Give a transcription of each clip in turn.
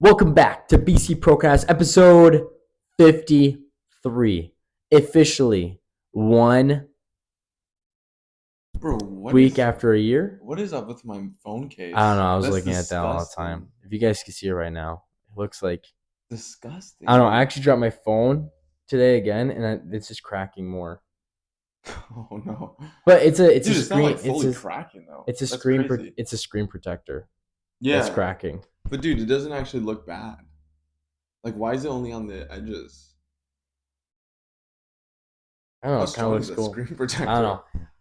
Welcome back to BC Procast episode 53. Officially 1 Bro, week after a year. what is up with my phone I don't know. case? I was That's looking at that all the time. disgusting. If you guys can see it right now, it looks like I Disgusting, don't know. I dude. actually dropped my phone today again, and it's just cracking more. Oh no. But it's a Dude, it's not screen. like fully cracking though. That's crazy. It's a screen protector that's Yeah. cracking. But dude, it doesn't actually look bad. Like why is it only on the edges? I don't know. How It kind of strong looks is that cool. screen I protector? don't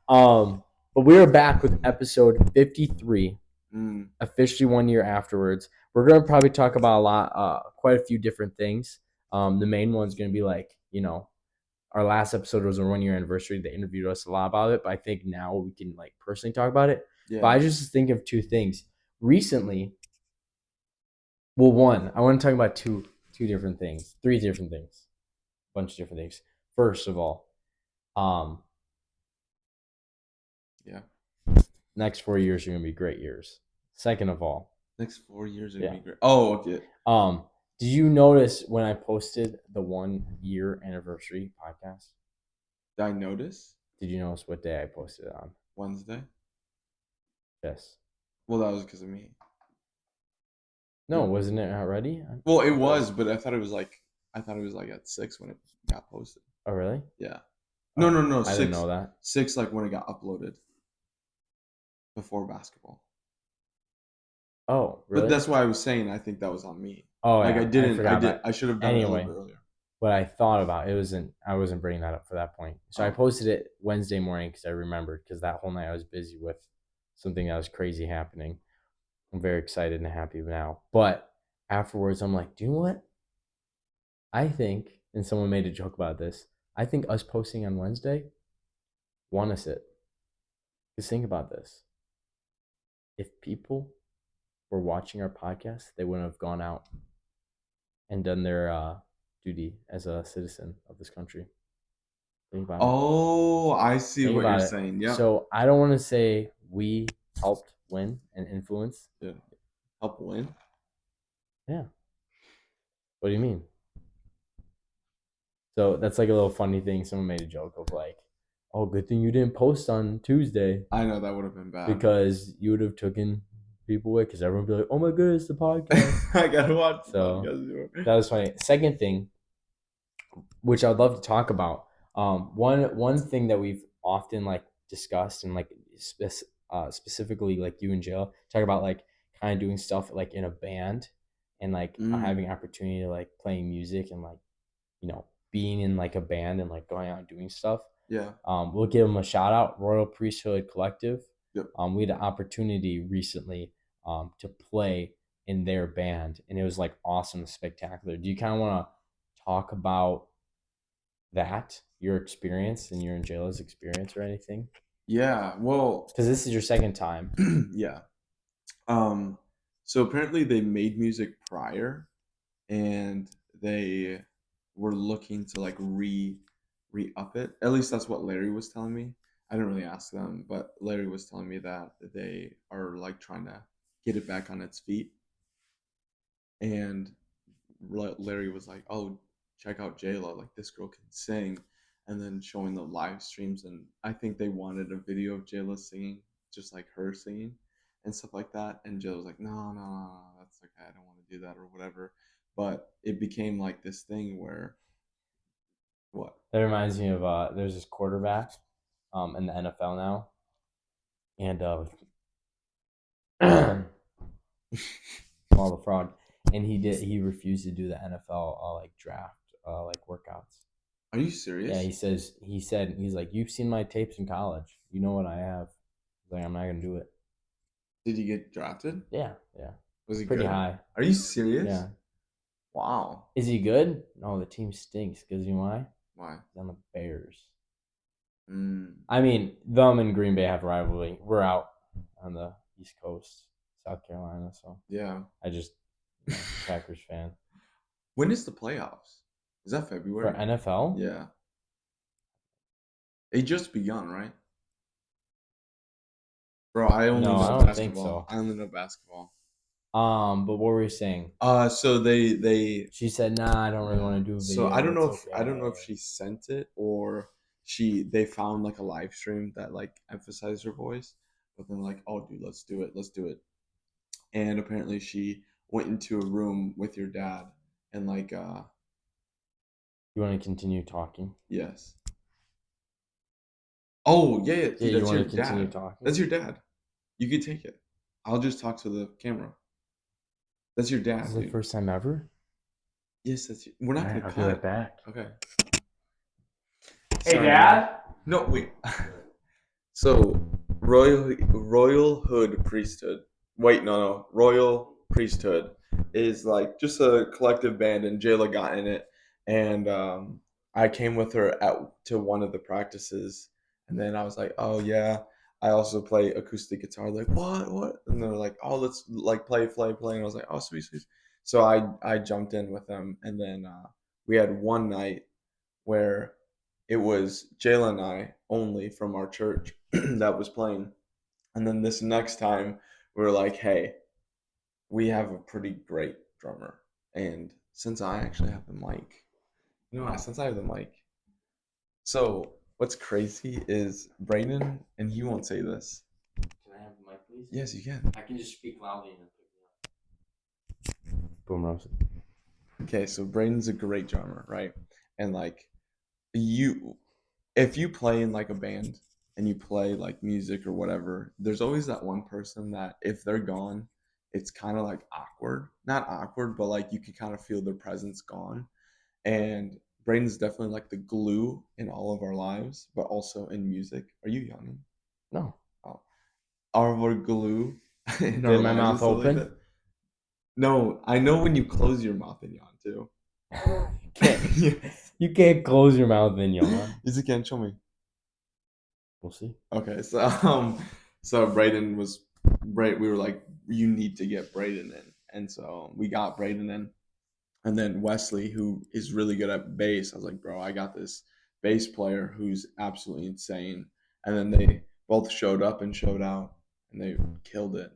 know. But we are back with episode 53. Mm, Officially 1 year afterwards. We're gonna probably talk about quite a few different things. The main one's gonna be our last episode was our 1 year anniversary. They interviewed us a lot about it, but I think now we can personally talk about it. But yeah. I just think of two things recently. Well, one, I want to talk about two different things, three different things, a bunch of different things. First of all, um, Yeah. next 4 years are gonna be great years. Second of all, Next 4 years are gonna yeah. be great. Oh, okay. Um, did you notice when I posted the 1 year anniversary podcast? Did I notice? Did you notice what day I posted it on? Wednesday? Yes. Well, that was because of me. No, wasn't it already? Well, it was, but I thought it was like at 6 when it got posted. Oh, really? Yeah. No, Oh, no, no. I didn't Six, know that. six, like when it got uploaded before basketball. Oh, But really? that's why I was saying I think that was on me. Oh, Like yeah. I I didn't. I forgot did. about. I should have done it a little Anyway, bit earlier. what I thought about it wasn't. I wasn't bringing that up for that point. So I Oh, posted it Wednesday morning because I remembered because that whole night I was busy with something that was crazy happening. I'm very excited and happy now. But afterwards, I'm like, do you know what? I think, and someone made a joke about this. I think us posting on Wednesday won us it. Just think about this. If people were watching our podcast, they wouldn't have gone out and done their duty as a citizen of this country. Think about it. oh, I see Think what you're about it. saying. Yep. So I don't want to say we helped win and influence. Yeah. Help win. Yeah. What do you mean? So that's like a little funny thing. Someone made a joke of like, "Oh, good thing you didn't post on Tuesday I know that would have been bad. because you would have taken people away because everyone would be like, oh my goodness, the podcast." I gotta watch the So podcast. that was funny. Second thing, which I'd love to talk about, one thing that we've often discussed and specifically like you and Jill talk about kind of doing stuff like in a band and Mm, having opportunity to playing music and being in a band and going out and doing stuff. yeah. We'll give them a shout out, Royal Priesthood Collective. Yep. We had an opportunity recently to play in their band, and it was awesome, spectacular. Do you kind of want to talk about that, your experience and your and Jayla's experience or anything? Yeah. Well. Because this is your second time. Yeah. Um. So apparently they made music prior, and they were looking to like re up it. At least that's what Larry was telling me. I didn't really ask them, but Larry was telling me that they are like trying to get it back on its feet. And Larry was like, "Oh, check out Jayla. Like this girl can sing." And then showing the live streams, and I think they wanted a video of Jayla singing, just like her singing, and stuff like that. And Jayla was like, "No, no, no, no, that's okay. I don't want to do that or whatever." But it became like this thing where what? That reminds me of there's this quarterback in the NFL now, and Small the Frog, and he refused to do the NFL draft workouts. Are you Yeah, serious? he's like, you've seen my tapes in college. You know what I have. He's like, I'm not gonna do it. Did he get drafted? Yeah, yeah. Was he Pretty good? high. Are you serious? Yeah. Wow. Is he good? No, the team stinks. Because you know why? Why? He's on the Bears. Mm. I mean, them and Green Bay have a rivalry. We're out on the East Coast, South Carolina, so Yeah. I just Packers fan. When is the playoffs? Is that For February? NFL? Yeah. It just begun, right? Bro, I only No, I know don't think basketball. so. I only know basketball. But what were you saying? So they She said, "Nah, I don't really yeah. want to do a So video. It's I don't know if okay." she sent it or they found like a live stream that like emphasized her voice, but then like, oh dude, let's do it. And apparently she went into a room with your dad and like You want to continue talking? yes. Oh yeah, yeah, Yeah, dude, you that's your want to continue dad. talking? That's your dad. You could take it. I'll just talk to the camera. That's your This dad, is the dude. first time ever. Yes, we're All not right, gonna I'll be right cut. back. Okay. Hey, Sorry, man. Dad. No, wait. So, royalhood priesthood. Wait, no, no. Royal priesthood is like just a collective band, and Jayla got in it, and I came with her to one of the practices, and then I was like, oh yeah, I also play acoustic guitar. Like what? And they're like, oh, let's like play, and I was like, oh, sweet, sweet. So I jumped in with them, and then we had one night where it was Jayla and I only from our church that was playing. And then this next time, we were like, hey, we have a pretty great drummer. And since I actually have the mic, since I have the mic, so what's crazy is Braedon, and he won't say this. Can I have the mic, please? Yes, you can. I can just speak loudly and pick me up. Boom roasted. Okay, so Braydon's a great drummer, right? And like you if you play in like a band and you play like music or whatever, there's always that one person that if they're gone, it's kind of like awkward. Not awkward, but like you can kind of feel their presence gone. And Braden's definitely like the glue in all of our lives, but also in music. Are you yawning? No. Oh, our glue in our Or my lives and mouth stuff like open. that. No, I know when you close your mouth and yawn too. You can't. Yes. You can't close your mouth and yawn. Yes, you can. Show me. We'll see. Okay, so so Braden was we were like, you need to get Braden in, and so we got Braden in, and then Wesley, who is really good at bass. I was like, bro, I got this bass player who's absolutely insane, and then they both showed up and showed out, and they killed it.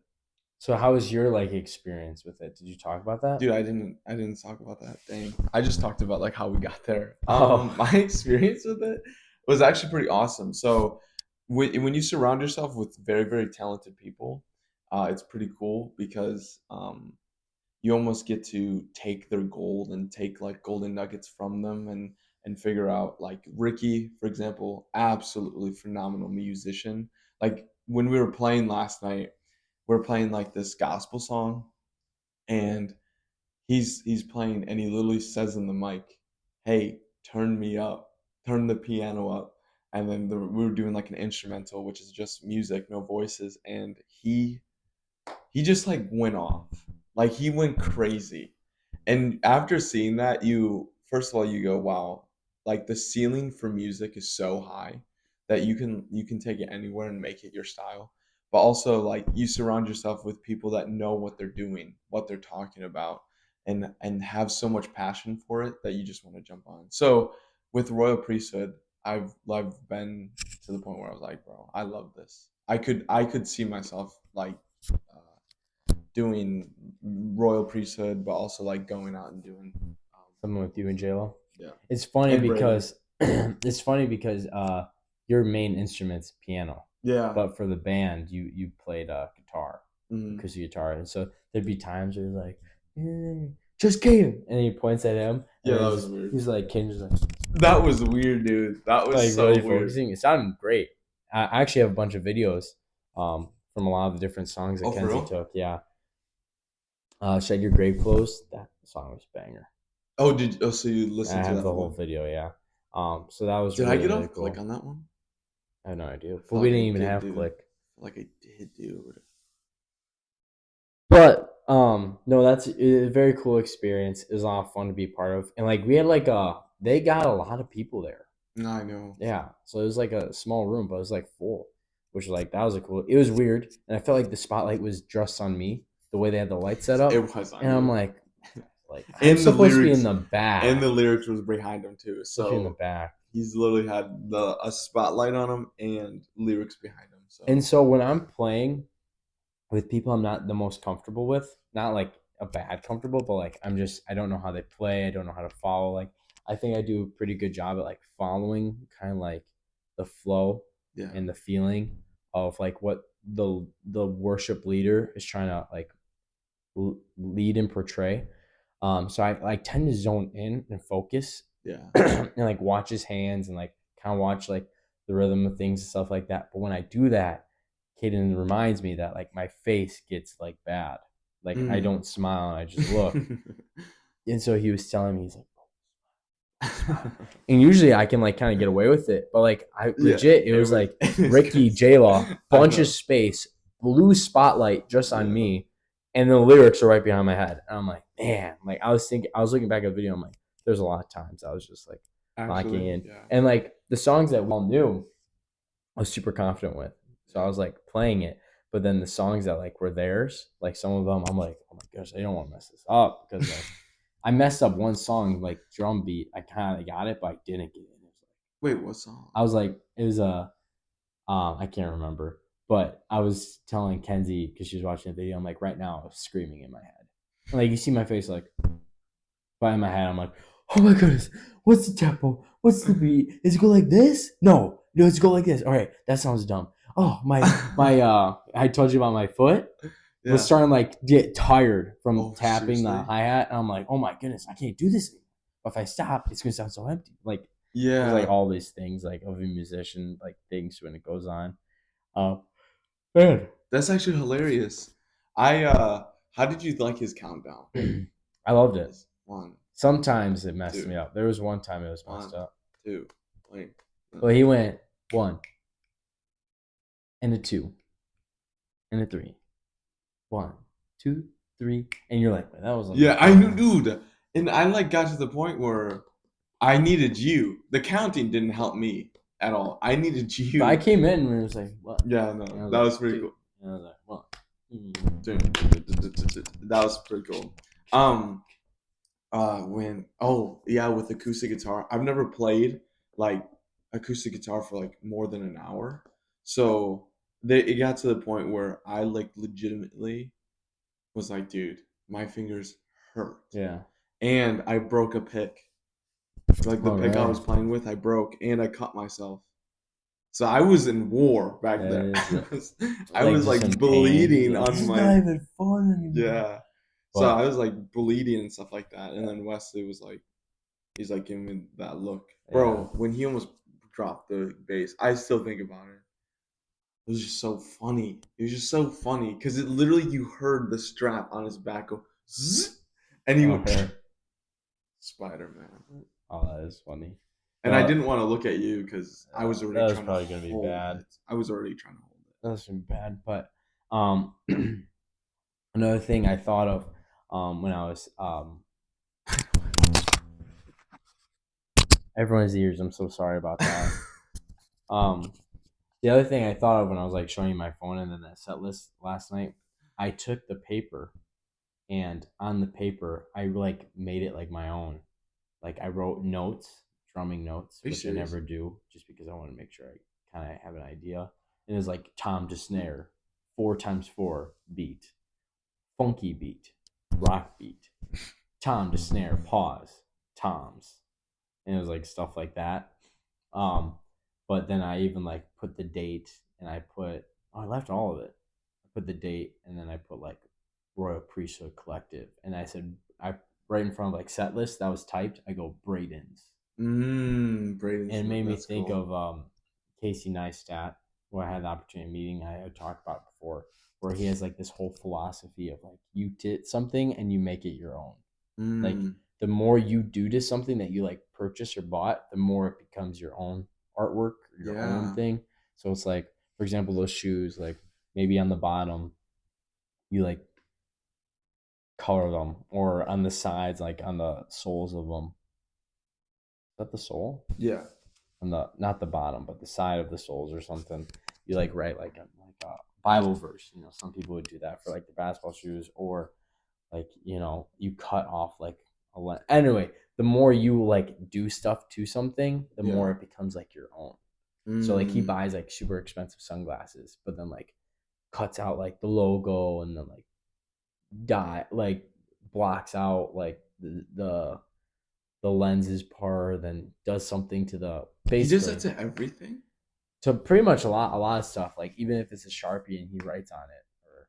So, how was your like experience with it? Did you talk about that? Dude, I didn't talk about that. Dang, I just talked about like how we got there. Oh, My experience with it was actually pretty awesome. So when you surround yourself with very talented people, it's pretty cool because you almost get to take their gold and take like golden nuggets from them and figure out like Ricky, for example, absolutely phenomenal musician. Like when we were playing last night, we are playing like this gospel song and he's playing and he literally says in the mic, "Hey, turn me up, turn the piano up." And then we were doing like an instrumental, which is just music, no voices, and he just like went off, like he went crazy. And after seeing that, you first of all you go, "Wow!" Like the ceiling for music is so high that you can take it anywhere and make it your style. But also like you surround yourself with people that know what they're doing, what they're talking about, and have so much passion for it that you just want to jump on. So with Royal Priesthood, I've been to the point where I was like, bro, I love this. I could see myself like doing Royal Priesthood, but also like going out and doing someone with you and JLo. yeah, It's funny and Braden. because your main instrument's piano, Yeah. but for the band you played guitar, Mhm. acoustic guitar, and so there'd be times where he's like, just Caeden, and he points at him, and Yeah, then that was weird. he's like, Caden's just That was weird, dude. That was like so really weird. focusing. It sounded great. I actually have a bunch of videos from a lot of the different songs that Oh, for Kenzie real? took. Yeah, Shed Your Grave Clothes. That song was a banger. Oh, so you I listened to have that the whole fully? video. Yeah. So that was Did I really get really off click cool. on that one? I have no idea, I but feel we like I didn't even did, have dude. I click. feel like I did, dude. But no, that's a very cool experience. It was a lot of fun to be part of, and like we had like they got a lot of people there. No, I know. Yeah, so it was like a small room, but it was like full, which like that was a cool. It was weird, and I felt like the spotlight was just on me, the way they had the light set It up, was on and I'm you. like I'm And the supposed to be in lyrics the and back, the lyrics was behind him too. supposed to be in the So back. he's literally had a spotlight on him and lyrics behind him. And So so when I'm playing, with people I'm not the most comfortable with. Not like a bad comfortable, but like I don't know how they play. I don't know how to follow. Like I think I do a pretty good job at like following kind of like the flow Yeah. and the feeling of like what the worship leader is trying to like lead and portray. So I like tend to zone in and focus Yeah. and like watch his hands and like kind of watch like the rhythm of things and stuff like that. But when I do that, Caden reminds me that like my face gets like bad. Like I Mm. don't smile and I just look. And so he was telling me, he's like, smile. And usually I can like kind of get away with it. But like I Yeah, legit, it it was was like it's Ricky crazy. J Law, I bunch of know. space, blue spotlight just on Yeah. me, and the lyrics are right behind my head. And I'm like, man, like I was looking back at the video, I'm like, there's a lot of times I was just like locking Actually, in. yeah. And like the songs that we all knew, I was super confident with. So Yeah. I was like playing it. But then the songs that like were theirs, like some of them, I'm like, oh my gosh, I don't want to mess this up because like I messed up one song like drum beat. I kind of got it, but I didn't get it. It was like Wait, what song? I was like, it was a I can't remember, but I was telling Kenzie because she was watching the video. I'm like, right now, I was screaming in my head. And, like you see my face, like, but in my head, I'm like, oh my goodness, what's the tempo? What's the beat? Is it go like this? No, no, it's go like this. All right, that sounds dumb. Oh my I told you about my foot was Yeah. starting to like get tired from Oh, tapping the seriously? hi hat, and I'm like, oh my goodness, I can't do this anymore. But if I stop, it's gonna sound so empty. Like there's like Yeah. all these things like of a musician, like things when it goes on. Um, man, That's actually hilarious. How did you like his countdown? I loved it. It's one, Sometimes it messed two, me up. There was one time it was messed one, up. two, wait. Well, he went one and a two and a three. One, two, three, and you're like, that was Yeah, like I knew, damn. dude. And I like got to the point where I needed you. The counting didn't help me at all. I needed But I you. came in and it was like one, Yeah, and no, I was that like was pretty two, cool. and I was like one. That was pretty cool. Um, when yeah, with acoustic guitar, I've never played like acoustic guitar for like more than an hour. So it got to the point where I like legitimately was like, dude, my fingers hurt, Yeah. and I broke a pick. Like the Oh, pick I really? was playing with, I broke, and I cut myself. So I was in war back That there. is I like was just in like pain. He's bleeding like, this on is my not even fun anymore. yeah. So I But was like bleeding and stuff like that, and then Wesley was like, he's like giving me that look, yeah. bro. When he almost dropped the bass, I still think about it. It was just so funny. It was just so funny because it literally you heard the strap on his back go zzz, and he Oh, went here. Spider Man. Oh, that is funny. And I But didn't want to look at you because I was that already was trying to probably gonna be hold bad. it. I was already trying to hold That was gonna be bad. But um, another thing I thought of when I was everyone's ears. I'm so sorry about it. that. Um, the other thing I thought of when I was like showing you my phone and then that set list last night, I took the paper and on the paper I like made it like my own. Like I wrote notes, drumming notes, Are you which I serious? never do, just because I want to make sure I kind of have an idea. And it was like tom to snare, 4x4 beat, funky beat, rock beat, tom to snare, pause, toms, and it was like stuff like that. Um, but then I even like put the date and I put I left all of it. I put the date and then I put like Royal Priesthood Collective and I said I right in front of like set list that was typed. I go Braedon's Braden's and it made me that's think cool. of Casey Neistat, who I had the opportunity of meeting. I had talked about before, where he has like this whole philosophy of like you did something and you make it your own. Like Mm, the more you do to something that you like purchase or bought, the more it becomes your own artwork or your own yeah, thing. So it's like, for example, those shoes, like maybe on the bottom, you like color them, or on the sides, like on the soles of them. Is that the sole? yeah, On the not the bottom, but the side of the soles or something. You like write like a Bible verse. You know, some people would do that for like the basketball shoes, or like you cut off like anyway, the more you like do stuff to something, the more yeah. it becomes like your own. So like he Mm, buys like super expensive sunglasses, but then like cuts out like the logo and then like like blocks out like the lenses part, then does something to the He does that basically to everything. to pretty much a lot of stuff. Like even if it's a Sharpie and he writes on it, or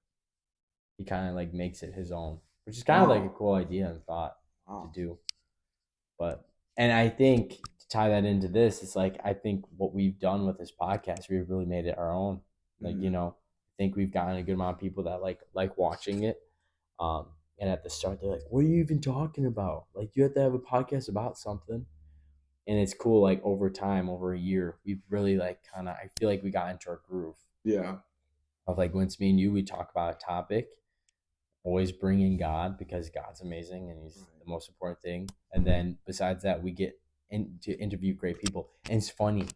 he kind of like makes it his own, which is kind of like a Wow. cool idea and thought to Wow. do. But and I think to tie that into this, it's like I think what we've done with this podcast, we've really made it our own. Like Mm-hmm. I think we've gotten a good amount of people that like watching it. Um, and at the start, they're like, "What are you even talking about? Like, you have to have a podcast about something." And it's cool. Like over time, over a year, we've really like kind of. I feel like we got into our groove Yeah. of like when it's me and you, we talk about a topic, always bring in God because God's amazing and He's Right. the most important thing. And then besides that, we get to interview great people. And it's funny.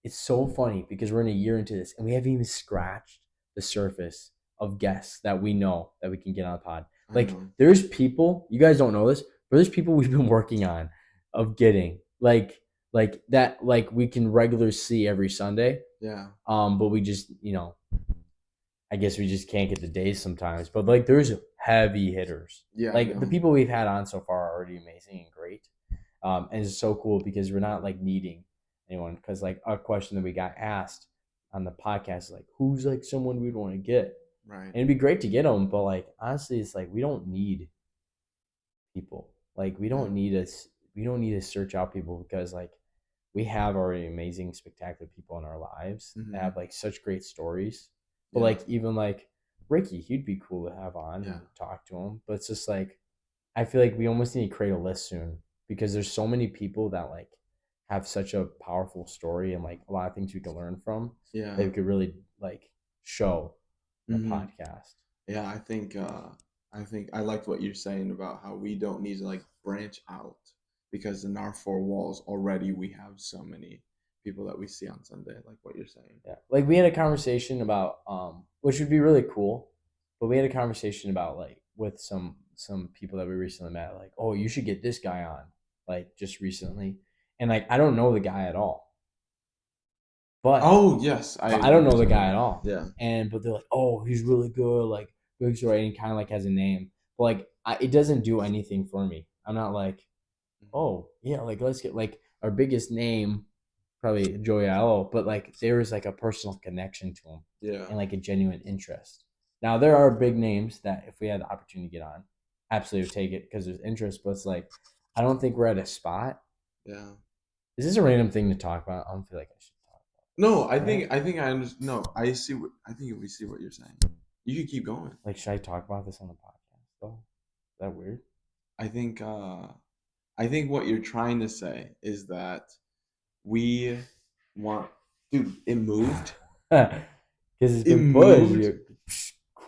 It's so funny because we're in a year into this and we haven't even scratched the surface of guests that we know that we can get on the pod. I Like know. there's people, you guys don't know this, but there's people we've been working on of getting like that like we can regularly see every Sunday. Yeah. But we just, I guess we just can't get the days sometimes. But like there's heavy hitters. Yeah. I Like the know. people we've had on so far are already amazing and great. And it's so cool because we're not like needing anyone. Because like a question that we got asked on the podcast is like, who's like someone we'd want to get? Right. And it'd be great to get them, but like honestly, it's like we don't need people. Like Yeah. we don't need to search out people because like we have already amazing, spectacular people in our lives that Mm-hmm. have like such great stories. But Yeah. like even like Ricky, he'd be cool to have on Yeah. and talk to him. But it's just like I feel like we almost need to create a list soon because there's so many people that like have such a powerful story and like a lot of things we can learn from that Yeah. we could really like show in a Mm-hmm. podcast. Yeah. I think I liked what you're saying about how we don't need to like branch out because in our four walls already we have so many people that we see on Sunday, like what you're saying. Yeah. Like we had a conversation about which would be really cool, but we had a conversation about like with some people that we recently met, like, oh, you should get this guy on, like just recently. And like I don't know the guy at all. But Oh yes, I I don't know the understand guy that. at all. Yeah. And but they're like, oh, he's really good, like big story and kind of like has a name. But like it doesn't do anything for me. I'm not like, Mhm. oh yeah, like let's get like our biggest name, probably Joey Allo, but like there was like a personal connection to him Yeah. and like a genuine interest. Now there are big names that if we had the opportunity to get on, absolutely would take it because there's interest, but it's like I don't think we're at a spot. Yeah. Is this a random thing to talk about? I don't feel like I should talk No, I about it. think I think I understand. No, I see what I think we see what you're saying. You can keep going. Like, should I talk about this on the podcast though? Is that weird? I think I think what you're trying to say is that we want dude, it moved. Because it's It been pushed. moved.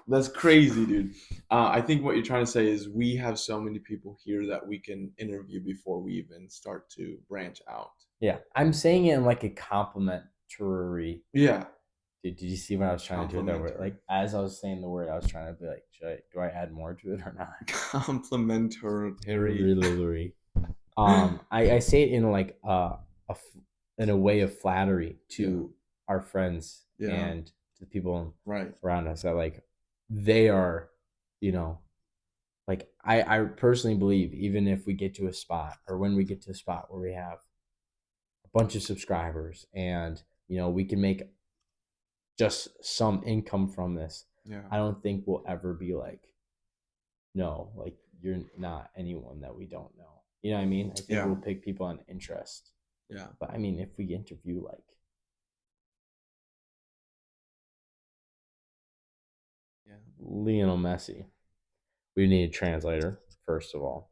That's crazy, dude. I think what you're trying to say is we have so many people here that we can interview before we even start to branch out. Yeah, I'm saying it in like a complimentary. Yeah, Did you see what I was trying to do with that word? complimentary. Like as I was saying the word, I was trying to be like, do I add more to it or not? Complimentary. Really. I say it in like in a way of flattery Yeah, to our friends yeah, and to the people right. around us that like they are, you know, like I personally believe even if we get to a spot or when we get to a spot where we have a bunch of subscribers and we can make just some income from this, Yeah, I don't think we'll ever be like, no, like you're not anyone that we don't know. You know what I mean? I think yeah, we'll pick people on interest. yeah, But I mean, if we interview like yeah. Lionel Messi, we need a translator first of all.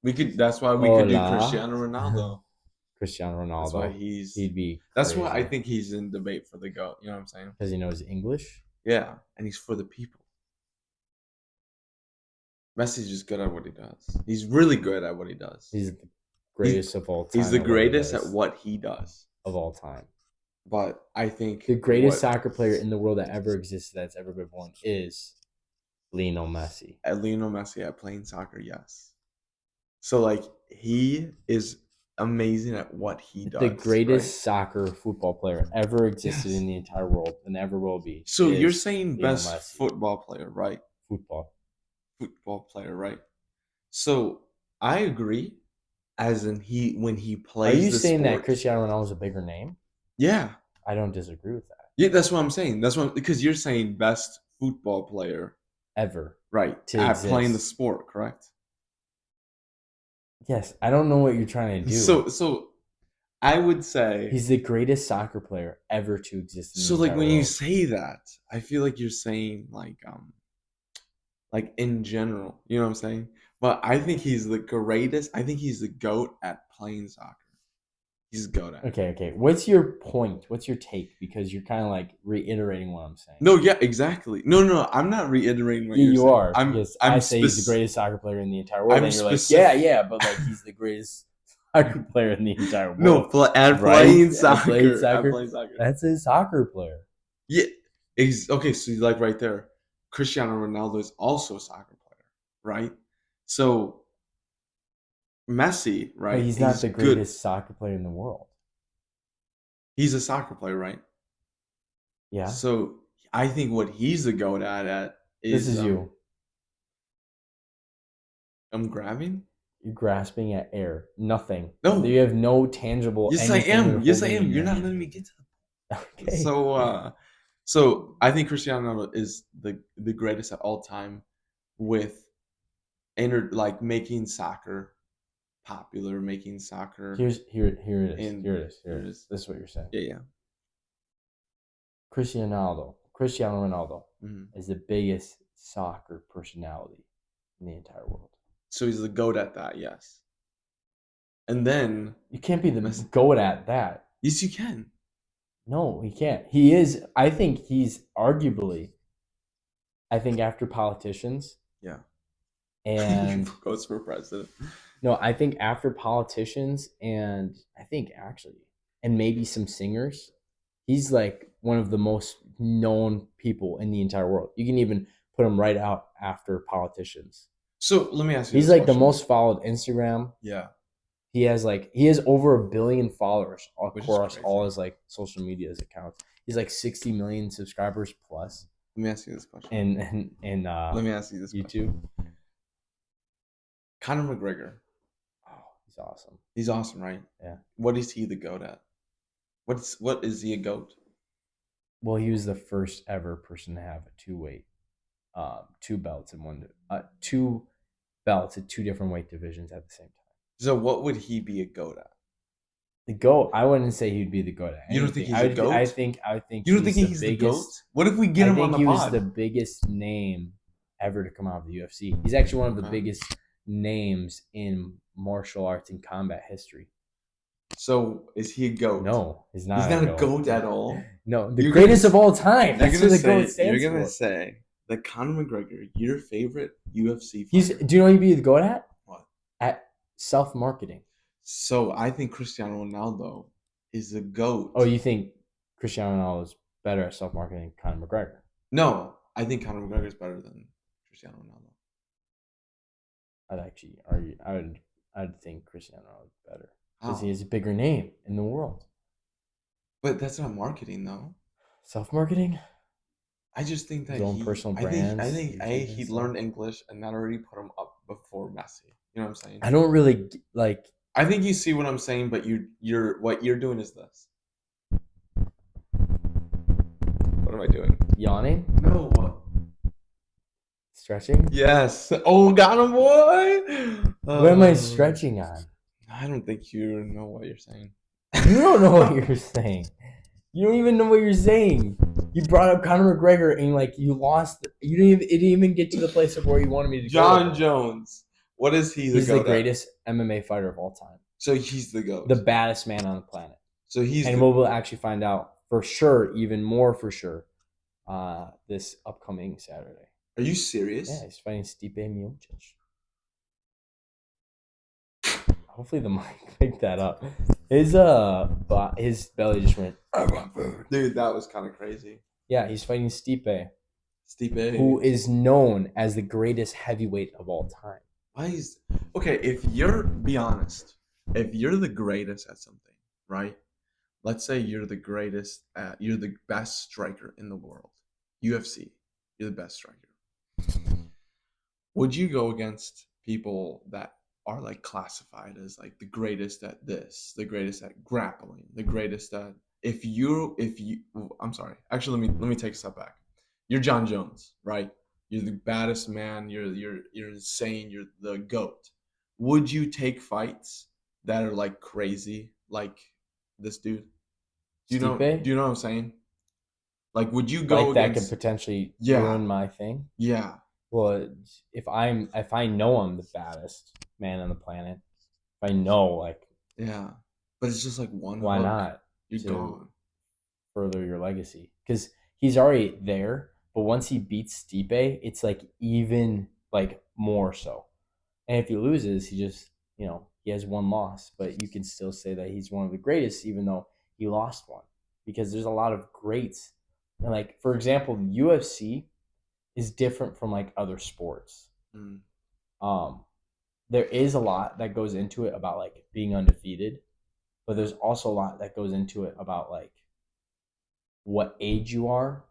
We could. That's why we could do Hola, Cristiano Ronaldo. Cristiano That's why Ronaldo. he's. He'd be That's why I crazy think he's in debate for the GOAT. You know what I'm saying? because he knows English. Yeah, and he's for the people. Messi's just good at what he does. He's really good at what he does. He's the He's greatest of all he's time the at what he greatest at does what he does. of all time. But I think The greatest what soccer player in the world that ever existed, that's ever been born, is Lionel Messi. at Lionel Messi at playing soccer, yes. So like he is amazing at what he The does, right? greatest soccer football player ever existed Yes. in the entire world and ever will be So you're is saying Lionel best Messi. football player, right? Football. Football player, right? So I agree. As in, he when he Are plays you the saying that sport, Cristiano Ronaldo is a bigger name? yeah, I don't disagree with that. yeah, that's what I'm saying. That's what because you're saying best football player, Ever right? to At playing the exist. sport, correct? Yes, I don't know what you're trying to do. So I would say He's the greatest soccer player ever to exist in the so. Like entire when you world. say that, I feel like you're saying like in general. You know what I'm saying? But I think he's the greatest. I think he's the goat at playing soccer. He's a goat at it. Okay. What's your point? What's your take? Because you're kind of like reiterating what I'm saying. No, yeah, exactly. No. I'm not reiterating what Yeah, you're you saying. are because I say he's the greatest soccer player in the entire world, I'm and you're like, specific. but like he's the greatest soccer player in the entire No, world, at right? playing At playing soccer. At soccer, playing soccer. that's a soccer player. Yeah. Okay, so you like right there. Cristiano Ronaldo is also a soccer player, right? So Messi, But right? he's not He's the good. greatest soccer player in the world. He's a soccer player, right? Yeah, So I think what he's a goat at this is is you. I'm grabbing. You're grasping at air. Nothing. No. You have no tangible Yes, I anything you're am. Yes, I holding in am. your You're not hand. letting me get to Okay. so I think Cristiano Ronaldo is the greatest at all time with like making soccer popular, making soccer Here it is. and Here it is. Here there it it is. is. This is what you're saying. Yeah, yeah. Cristiano Ronaldo Mhm. is the biggest soccer personality in the entire world. So he's the goat at that, yes. And then You can't be the Messi. goat at that. Yes, you can. No, he can't. He is. I think he's arguably. I think after politicians Yeah. He and goes for president. no, I think after politicians and I think actually and maybe some singers, he's like one of the most known people in the entire world. You can even put him right out after politicians. So let me ask you He's this like the question. most followed Instagram. Yeah, He has over 1 billion followers which is across crazy. all his like social medias accounts. He's like 60 million subscribers plus. Let me ask you this question. And Let me ask you this YouTube. question. Conor McGregor. Oh, he's awesome. He's awesome, right? Yeah. What is he the goat at? What is he a goat? Well, he was the first ever person to have a two belts in two belts at two different weight divisions at the same time. So what would he be a goat at? The GOAT, I wouldn't say he'd be the GOAT at You don't think anything. he's a goat? I think You don't think he's the he's the goat? biggest. What if we get I him on think the he was the pod? biggest name ever to come out of the UFC. He's actually one of the Okay. biggest names in martial arts and combat history. So is he a goat? No, he's not. He's not a goat at all. No, the You're greatest gonna- of all time. That's what the say, GOAT stands You're gonna for. say that Conor McGregor, your favorite UFC He's. fighter. Do you know what he'd be the GOAT at? What? At self-marketing. So I think Cristiano Ronaldo is a goat. Oh, you think Cristiano Ronaldo is better at self-marketing than Conor McGregor? No, I think Conor McGregor is better than Cristiano Ronaldo. I'd actually argue. I'd think Cristiano Ronaldo is better because How? he has a bigger name in the world. But that's not marketing, though. Self-marketing. I just think that His own personal brands, I think YouTube and he stuff. learned English and that already put him up before Messi. You know what I'm saying? I don't really like. I think you see what I'm saying, but what you're doing is this. What am I doing? Yawning, No. stretching. Yes. Oh, got him, boy. What am I stretching on? I don't think you know what you're saying. You don't know what you're saying. You don't even know what you're saying. You brought up Conor McGregor and like you lost. You didn't even. It didn't even get to the place of where you wanted me to go. John Jones. What is he? He's the greatest MMA fighter of all time. So he's the GOAT. The baddest man on the planet. So he's and we'll actually find out for sure, even more for sure, this upcoming Saturday. Are you serious? Yeah, he's fighting Stipe Miocic. Hopefully the mic picked that up. His belly just went. Dude, that was kind of crazy. Yeah, he's fighting Stipe, who is known as the greatest heavyweight of all time. Why is okay? If you're be honest, if you're the greatest at something, right? Let's say you're the best striker in the world. UFC, you're the best striker. Would you go against people that are like classified as like the greatest at this, the greatest at grappling, the greatest at if you I'm sorry. Actually let me take a step back. You're John Jones, right? You're the baddest man, you're insane, you're the GOAT. Would you take fights that are like crazy like this dude? Do Stipe, you know what I'm saying? Like would you go like that could against potentially yeah, ruin my thing. yeah, Well, if I know I'm the baddest man on the planet, if I know, like, yeah. But it's just like one why hook, not you're to gone. further your legacy? Because he's already there, but once he beats Stipe, it's like even like more so. And if he loses, he just, he has one loss, but you can still say that he's one of the greatest, even though he lost one. Because there's a lot of greats. And like, for example, UFC is different from like other sports. Mm, Um, there is a lot that goes into it about like being undefeated, but yeah, there's also a lot that goes into it about like what age you are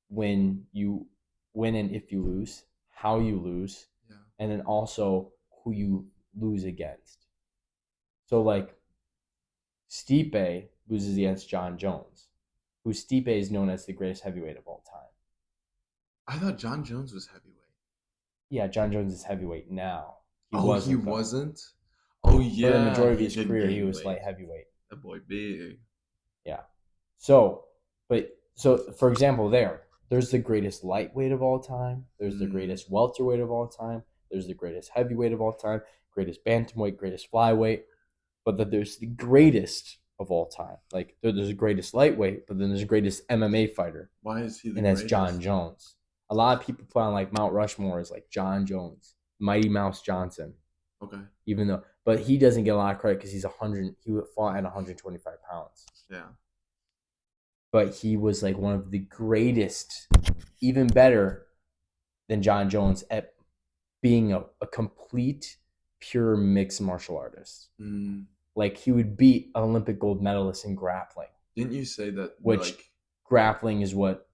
when you win and if you lose, how you lose, yeah. and then also who you lose against. So like Stipe loses against John Jones, who Stipe is known as the greatest heavyweight of all time. I thought John Jones was heavyweight. Yeah, John Jones is heavyweight now. He Oh, he wasn't though. wasn't? Oh For the yeah, majority of he his did career, he gain was weight. light heavyweight. That boy big. Yeah. So, so for example, there's the greatest lightweight of all time. There's the Mm, greatest welterweight of all time. There's the greatest heavyweight of all time. Greatest bantamweight, greatest flyweight. But then there's the greatest of all time. Like there's the greatest lightweight, but then there's the greatest MMA fighter, why is he the and that's John greatest? Jones. A lot of people put on like Mount Rushmore as like John Jones, Mighty Mouse Johnson, Okay. even though, but he doesn't get a lot of credit because he's 100. He fought at 125 pounds, Yeah. but he was like one of the greatest, even better than John Jones at being a complete, pure mixed martial artist. Mm, Like he would beat an Olympic gold medalist in grappling, didn't you say that which like grappling is what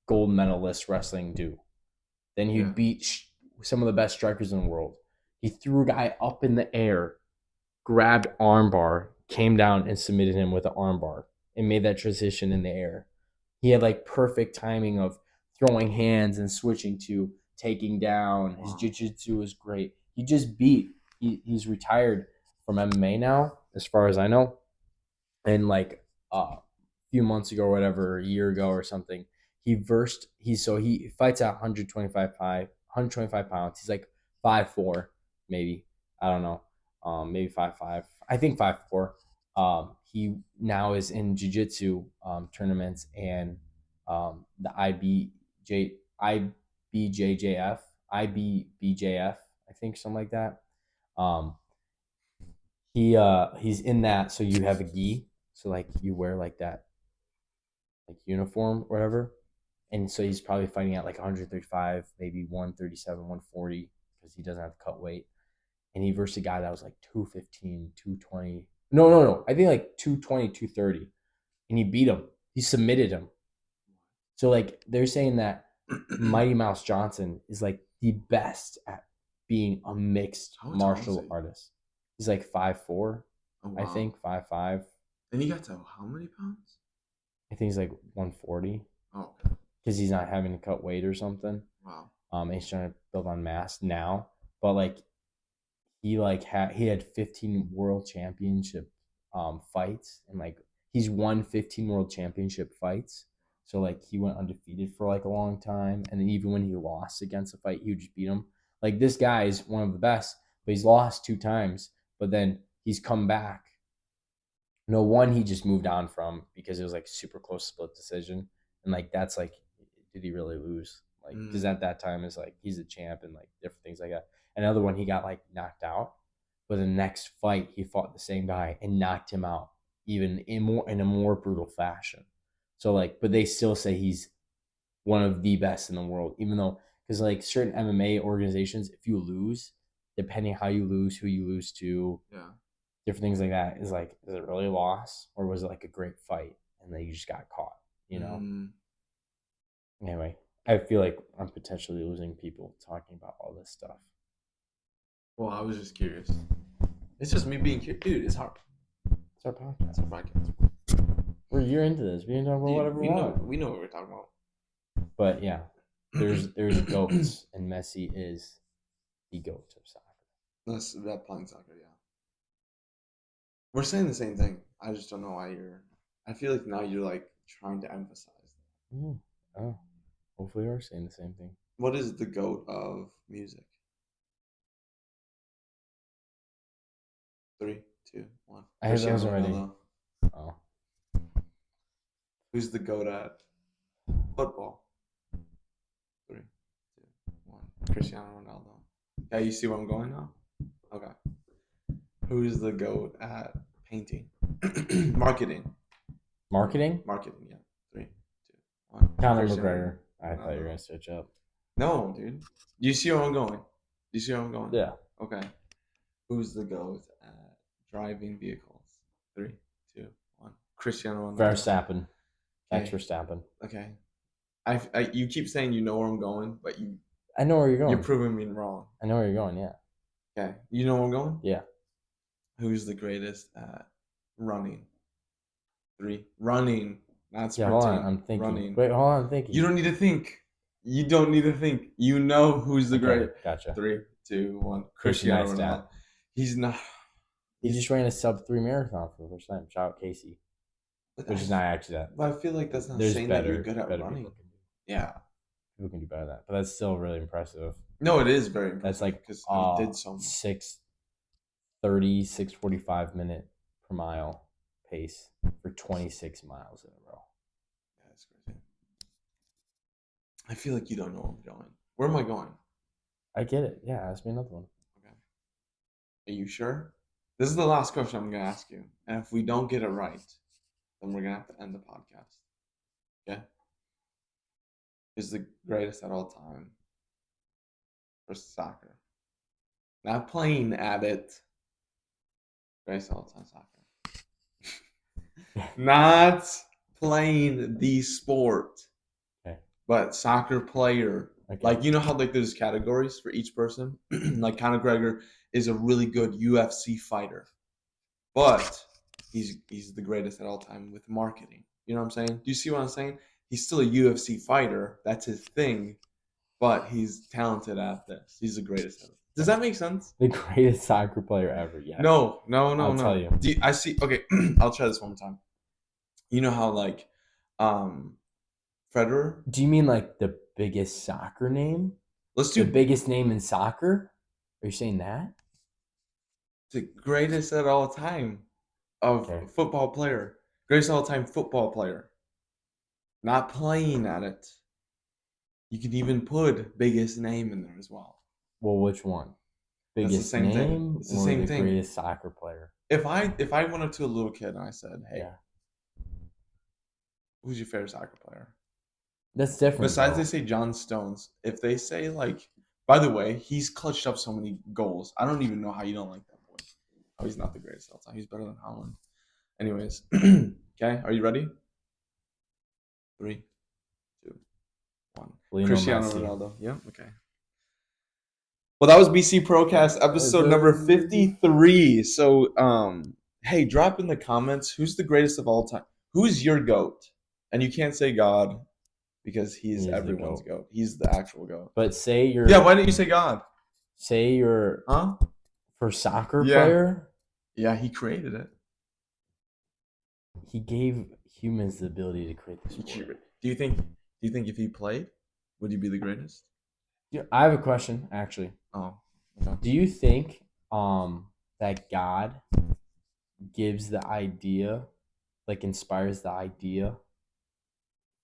gold medalist wrestling do. Then yeah. he'd beat some of the best strikers in the world. He threw a guy up in the air, grabbed armbar, came down and submitted him with an armbar and made that transition in the air. He had like perfect timing of throwing hands and switching to taking down. His Wow. jiu-jitsu was great. He just beat. He's retired from MMA now, as far as I know. And like a few months ago or whatever, a year ago or something, he fights at 125 pounds. He's like 5'4", maybe. I don't know. Maybe 5'5". I think 5'4". He now is in jiu-jitsu tournaments and the IBJJF, IBBJF, I think something like that. Um, he's in that, so you have a gi, so like you wear like that like uniform or whatever, and so he's probably fighting at like 135, maybe 137, 140 because he doesn't have to cut weight. And he versed a guy that was like 215, 220. No. I think like 220, 230. And he beat him. He submitted him. So like they're saying that Mighty Mouse Johnson is like the best at being a mixed How tall is martial he? artist. He's like 5'4", Oh I wow. think 5'5". And he got to how many pounds? I think he's like 140 Oh, okay. because he's not having to cut weight or something. Wow. And he's trying to build on mass now. But like he had 15 world championship fights, and like he's won 15 world championship fights. So like he went undefeated for like a long time, and then even when he lost against a fight, he would just beat him. Like this guy is one of the best, but he's lost 2 times. But then he's come back. No, one he just moved on from because it was like super close split decision, and like that's like, did he really lose? Like, because Mm, at that time it's like he's a champ and like different things like that. Another one he got like knocked out, but the next fight he fought the same guy and knocked him out even in a more brutal fashion. So like, but they still say he's one of the best in the world, even though because like certain MMA organizations, if you lose, depending how you lose, who you lose to, yeah. different things like that is like, is it really a loss or was it like a great fight and then you just got caught? You know. Anyway, I feel like I'm potentially losing people talking about all this stuff. Well, I was just curious. It's just me being curious. Dude, it's hard. It's our podcast. It's our podcast. You're into this. We can talk about Dude, whatever we want. We know what we're talking about. But yeah, there's goats, and Messi is the goat of soccer. That playing soccer, yeah. We're saying the same thing. I just don't know why you're. I feel like now you're like trying to emphasize that. Oh, hopefully we are saying the same thing. What is the goat of music? 3, 2, 1. I have those already. Ronaldo. Oh, Who's the goat at football? 3, 2, 1. Cristiano Ronaldo. Yeah, you see where I'm going now? Okay. Who's the goat at painting? Marketing. Marketing, yeah. 3, 2, 1. Conor Cristiano McGregor. I thought you Ronaldo. were gonna switch up. No, dude. Do you see where I'm going? Yeah. Okay. Who's the goat at driving vehicles? 3, 2, 1. Cristiano Ronaldo. Verstappen. Okay. Verstappen. Okay. You keep saying you know where I'm going, but I know where you're going. you're proving me wrong. I know where you're going. Yeah. Okay. You know where I'm going? Yeah. Who's the greatest at running? 3. Running, not Yeah. sprinting. Hold on. I'm thinking. Running. Wait. Hold on. I'm thinking. You don't need to think. You don't need to think. You know who's the greatest. Gotcha. 3, 2, 1. Cristiano Cristiano Ronaldo. He's not. He just ran a sub-3 marathon for the first time. Shout out Casey. Which is not actually that. But I feel like that's not There's saying better, that you're good at better running. people can do. Yeah. People can do better than that. But that's still really impressive. No, it is very impressive. That's like because he did so much. 6:30, 6:45 minute per mile pace for 26 miles in a row. That's crazy. I feel like you don't know where I'm going. Where am I going? I get it. Yeah, ask me another one. Okay. Are you sure? This is the last question I'm going to ask you. And if we don't get it right, then we're going to have to end the podcast. Okay? Who's the greatest at all time for soccer? Not playing at it. Greatest at all time soccer. Not playing the sport. Okay. But soccer player. Okay. Like, you know how like there's categories for each person? Like Conor McGregor is a really good UFC fighter. But he's the greatest at all time with marketing. You know what I'm saying? Do you see what I'm saying? He's still a UFC fighter. That's his thing. But he's talented at this. He's the greatest at it. Does that make sense? The greatest soccer player ever, yes. No. I'll tell you. I see. Okay, I'll try this one more time. You know how like Federer? Do you mean like the biggest soccer name? Let's do the biggest name in soccer? Are you saying that? The greatest at all time of football player. Greatest all time football player. Not playing at it. You could even put biggest name in there as well. Well, which one? Biggest name thing. It's the same thing. Greatest soccer player. If I went up to a little kid and I said, "Hey, who's your favorite soccer player?" That's different. Besides, they say John Stones. If they say like, by the way, he's clutched up so many goals. I don't even know how you don't like that boy. Oh, he's not the greatest all time. He's better than Haaland. Anyways, okay, are you ready? 3, 2, 1. Cristiano Ronaldo. Yeah. Okay. Well, that was BC Procast episode number 53. So, hey, drop in the comments who's the greatest of all time. Who's your GOAT? And you can't say God because he's everyone's goat. He's the actual GOAT. But say you're. Yeah, why didn't you say God? Say you're. For soccer player? Yeah, he created it. He gave humans the ability to create this sport. Do you think if he played, would he be the greatest? Yeah, I have a question, actually. Oh, okay. Do you think that God gives the idea, like inspires the idea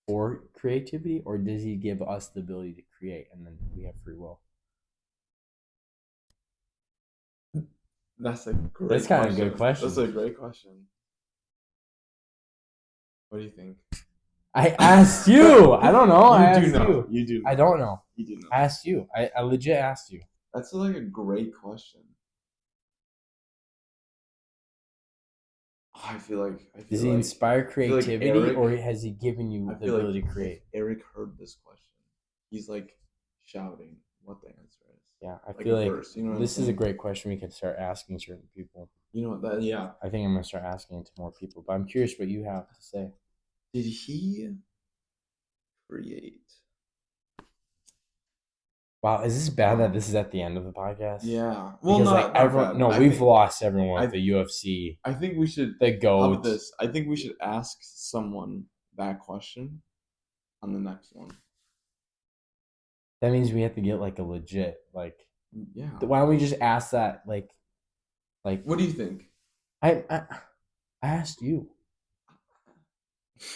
for creativity, or does he give us the ability to create and then we have free will? That's a great That's kind of a good question. That's a great question. What do you think? I asked you. I don't know. You do know. I don't know. You do know. I asked you. I legit asked you. That's like a great question. I Does feel he like inspire I feel like creativity, or Eric. has he given I you the feel like ability to if create? Eric heard this question, he's like shouting what the answer is, Yeah, I like feel a like verse. You know what I'm this is a saying? great question we can start asking certain people. You know what that? Yeah. I think I'm gonna start asking it to more people, but I'm curious what you have to say. Did he create? Wow, is this bad that this Um. is at the end of the podcast? Yeah. Well, Because like not everyone, bad. no, we've lost everyone with I the UFC, I think we should. the How about goat. this? I think we should ask someone that question on the next one. That means we have to get like a legit like. Yeah. Why don't we just ask that like What do you think? I asked you.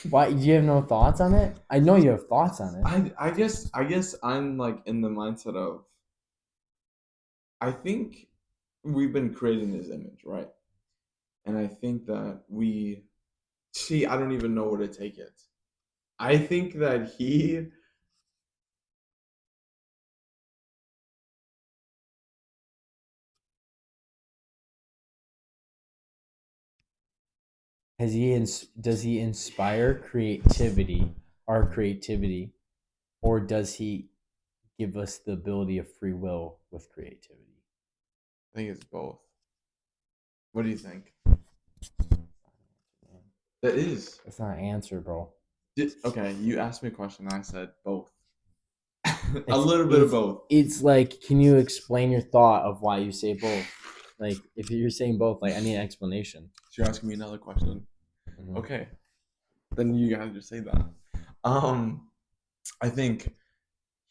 Why do you have no thoughts on it? I know you have thoughts on it. I guess I'm like in the mindset of I think we've been creating his image, right? And I think that we see I don't even know where to take it. I think that he Does he inspire creativity, our creativity, or does he give us the ability of free will with creativity? I think it's both. What do you think? That is. That's not an answer, bro. Okay, you asked me a question and I said both. A It's little bit of it's both. it's like, can you explain your thought of why you say both? Like, if you're saying both, like, I need an explanation. So you're asking me another question. Mm-hmm. Okay. Then you gotta just say that. Um, I think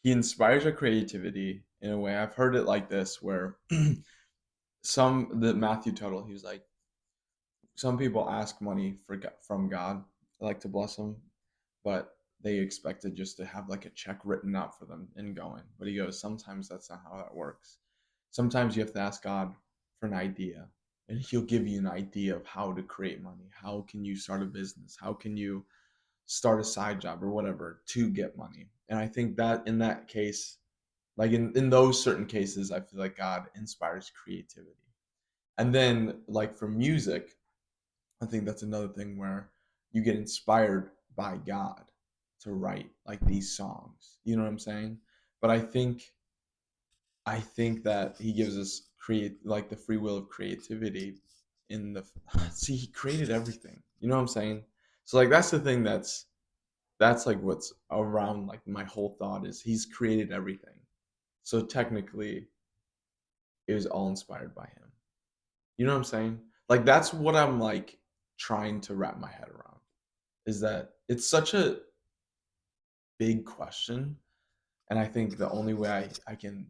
he inspires our creativity in a way. I've heard it like this where the Matthew Tuttle, he was like, some people ask money from God, like to bless them, but they expected just to have like a check written out for them and going. But he goes, sometimes that's not how that works. Sometimes you have to ask God for an idea, and He'll give you an idea of how to create money. How can you start a business? How can you start a side job or whatever to get money? And I think that in that case, like in those certain cases, I feel like God inspires creativity. And then like for music, I think that's another thing where you get inspired by God to write like these songs. You know what I'm saying? But I think that he gives us create like the free will of creativity in the see he created everything. You know what I'm saying? So like that's the thing that's like what's around like my whole thought is he's created everything. So technically it was all inspired by him. You know what I'm saying? Like that's what I'm like trying to wrap my head around. Is that it's such a big question, and I think the only way I can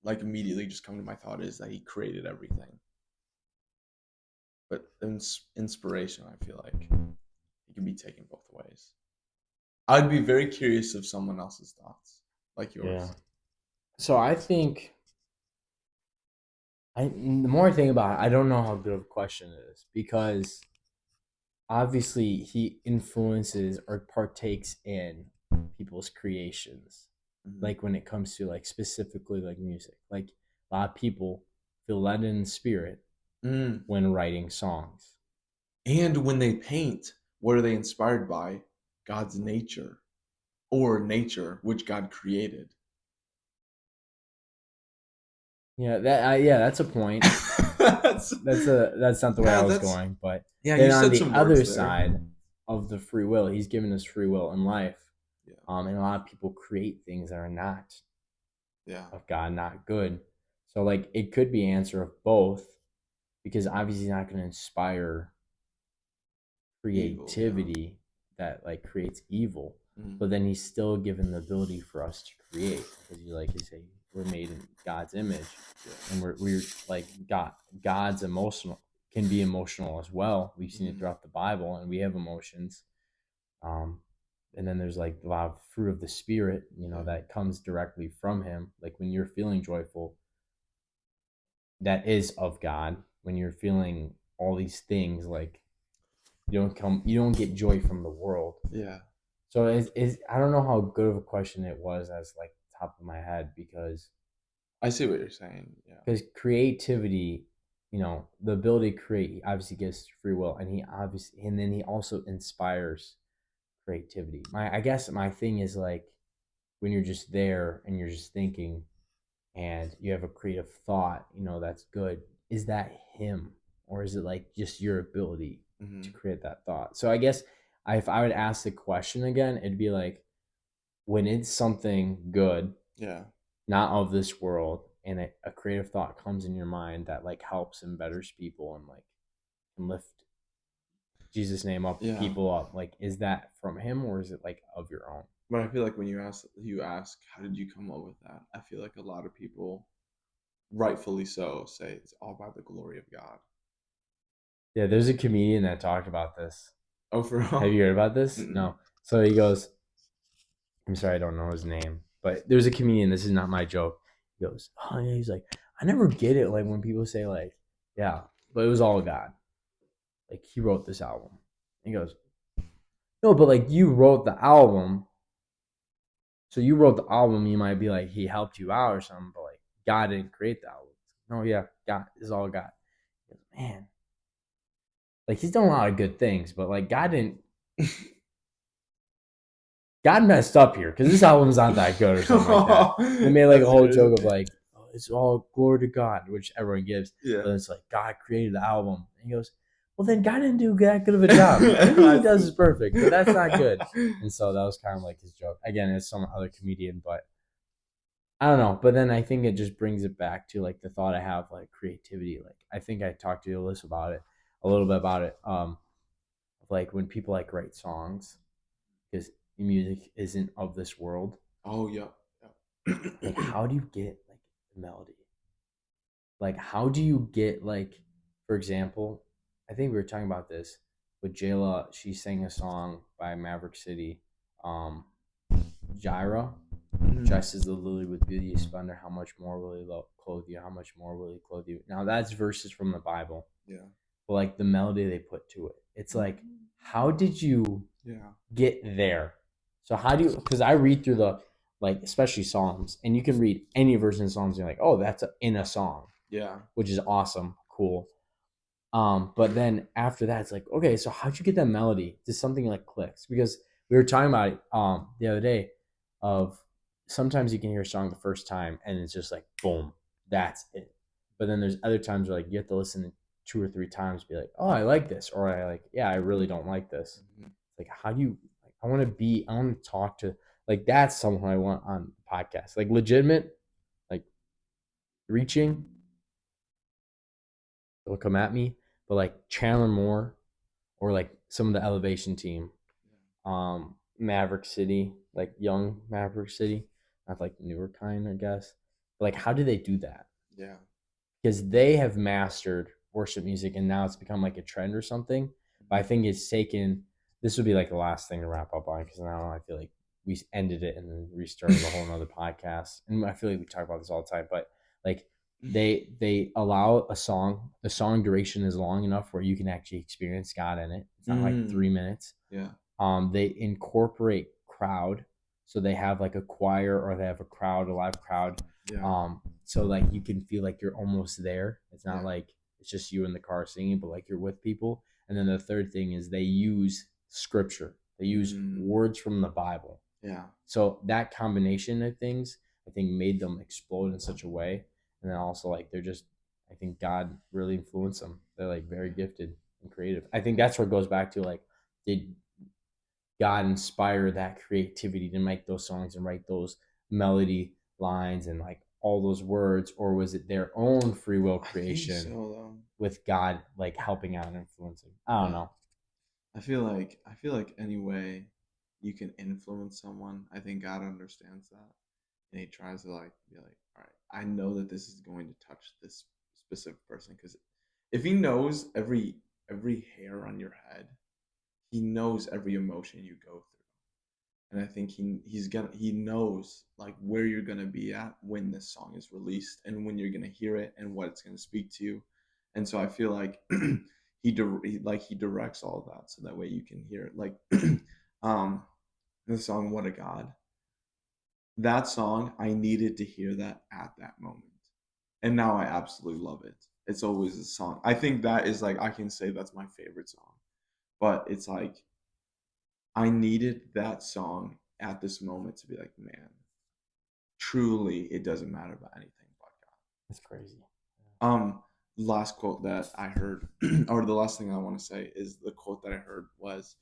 like immediately just come to my thought is that he created everything. But inspiration, I feel like it can be taken both ways. I'd be very curious of someone else's thoughts, like Yeah. yours. So I think the more I think about it, I don't know how good of a question it is, because obviously he influences or partakes in people's creations. Mm-hmm. Like when it comes to like specifically like music, like a lot of people feel led in spirit Mm. when writing songs. And when they paint, what are they inspired by? God's nature or nature which God created. Yeah, that's a point. that's That's not the way yeah, I was that's going, but yeah. You then on said the some other words there. side of the free will, he's given us free will in life. Yeah, And a lot of people create things that are not yeah. of God, not good. So like it could be an answer of both, because obviously he's not going to inspire Evil. Yeah. creativity that like creates evil, Mm. but then he's still given the ability for us to create, because you like you say we're made in God's image, Yeah. and we're like God's emotional can be emotional as well. We've seen it Mm-hmm. throughout the Bible, and we have emotions. Um, and then there's like a lot of fruit of the spirit, Yeah. that comes directly from him. Like when you're feeling joyful, that is of God. When you're feeling all these things, like you don't get joy from the world. Yeah. So is I don't know how good of a question it was as like top of my head, because I see what you're saying. Yeah. creativity. the ability to create, he obviously gives free will, and then he also inspires creativity. I guess my thing is like when you're just there and you're just thinking and you have a creative thought, that's good. Is that him, or is it like just your ability to Hmm. create that thought? So I guess if I would ask the question again, it'd be like when it's something good, Yeah. not of this world, and a creative thought comes in your mind that like helps and betters people and like can lift Jesus' name up, Yeah. people up. Like, is that from him or is it like of your own? But I feel like when you ask, how did you come up with that? I feel like a lot of people, rightfully so, say it's all about the glory of God. Yeah, there's a comedian that talked about this. Oh, for Have real? you heard about this? Mm-mm. No. So he goes, I'm sorry, I don't know his name, but there's a comedian. This is not my joke. He goes, oh yeah. He's like, I never get it. Like when people say like, yeah, but it was all God. Like he wrote this album. He goes, no, but like you wrote the album. So you wrote the album. You might be like, he helped you out or something, but like God didn't create the album. No, yeah, God is all God. He goes, man, like he's done a lot of good things, but like God didn't. God messed up here because this album's not that good or something like that. They made like a That's whole crazy. joke of like, oh, it's all glory to God, which everyone gives. Yeah. But it's like God created the album. And he goes, well, then God didn't do that good of a job. Everything he I does see. is perfect, but that's not good. And so that was kind of like his joke. Again, it's some other comedian, but I don't know. But then I think it just brings it back to like the thought I have like creativity. Like I think I talked to Alyssa about it a little bit about it. Like when people like write songs because music isn't of this world. Oh, yeah. Like Yeah. how do you get like the melody? Like how do you get like, for example, I think we were talking about this with Jayla. She sang a song by Maverick City, um Gyra. Mhm. Dresses the lily with beauty splendor, how much more will he clothe you, how much more will he clothe you. Now that's verses from the Bible, Yeah. but like the melody they put to it, it's like how did you Yeah. get there? So how do you, because I read through the, like especially Psalms, and you can read any version of Psalms and you're like, oh, that's in a song, Yeah. which is awesome, cool. But then after that, it's like, okay, so how'd you get that melody? Just something like clicks, because we were talking about it the other day of sometimes you can hear a song the first time and it's just like boom, that's it. But then there's other times where like you have to listen two or three times, be like, oh, I like this, or I like, yeah, I really don't like this. Mhm. Like, how do you? Like, I want to talk to, like that's someone I want on the podcast, like legitimate, like reaching. They'll come at me, but like Chandler Moore or like some of the Elevation team, Maverick City, like young Maverick City, not like newer kind, I guess. But like, how do they do that? Yeah. Because they have mastered worship music and now it's become like a trend or something. But I Mhm. think it's taken. This would be like the last thing to wrap up on because now I feel like we ended it and then restarted a whole nother podcast. And I feel like we talk about this all the time, but like they allow a song, the song duration is long enough where you can actually experience God in it. It's not like Mm. 3 minutes. Yeah. They incorporate crowd, so they have like a choir or they have a crowd, a live crowd. Yeah. So like you can feel like you're almost there. It's not Yeah. like it's just you in the car singing, but like you're with people. And then the third thing is they use scripture. They use Mm. words from the Bible. Yeah. So that combination of things, I think, made them explode in such a way. And then also like they're just, I think God really influenced them. They're like very gifted and creative. I think that's what goes back to like, did God inspire that creativity to make those songs and write those melody lines and like all those words, or was it their own free will I think so, creation though. with God like helping out and influencing? I don't Yeah. know. I feel like any way you can influence someone, I think God understands that. And he tries to like be like, all right, I know that this is going to touch this specific person because if he knows every hair on your head, he knows every emotion you go through. And I think he knows like where you're gonna be at when this song is released and when you're gonna hear it and what it's gonna speak to you. And so I feel like he directs all of that so that way you can hear it. Like um the song "What a God." That song I needed to hear that at that moment, and now I absolutely love it. It's always a song. I think that is like I can say that's my favorite song. But it's like I needed that song at this moment to be like, man, truly it doesn't matter about anything but That's crazy. God. Last quote that I heard, or the last thing I want to say is the quote that I heard was,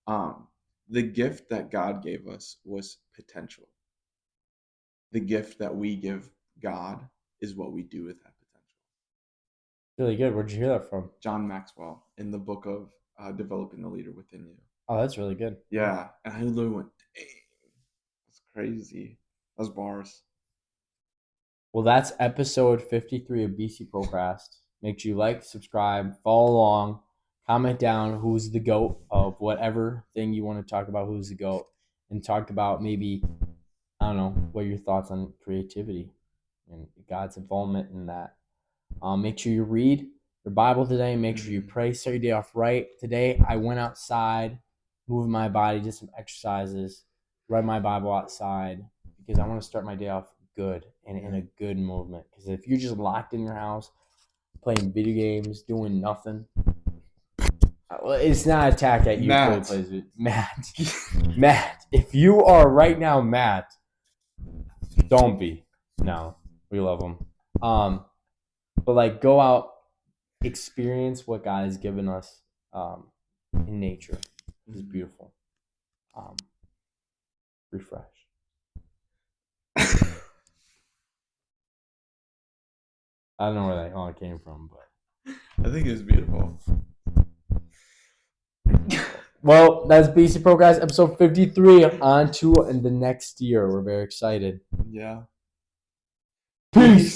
um, the gift that God gave us was potential. The gift that we give God is what we do with that potential. Really good. Where'd you hear that from? John Maxwell in the book of Developing the Leader Within You. Oh, that's really good. Yeah, and I literally went, dang, that's crazy. That's bars. Well, that's episode 53 of BC Procrast. Make sure you like, subscribe, follow along, comment down who's the GOAT of whatever thing you want to talk about, who's the GOAT, and talk about maybe, I don't know, what are your thoughts on creativity and God's involvement in that. Make sure you read your Bible today. Make sure you pray. Start your day off right. Today, I went outside, moved my body, did some exercises, read my Bible outside because I want to start my day off good and in a good movement. Because if you're just locked in your house, playing video games, doing nothing, well, it's not an attack at you. Matt. Matt. Matt. If you are right now, Matt, don't be. No, we love him. But like, go out, experience what God has given us in nature. It's beautiful. Refresh. I don't know where that all came from, but I think it was beautiful. Well, that's BC Pro Guys, episode 53. On to the next year. We're very excited. Yeah. Peace.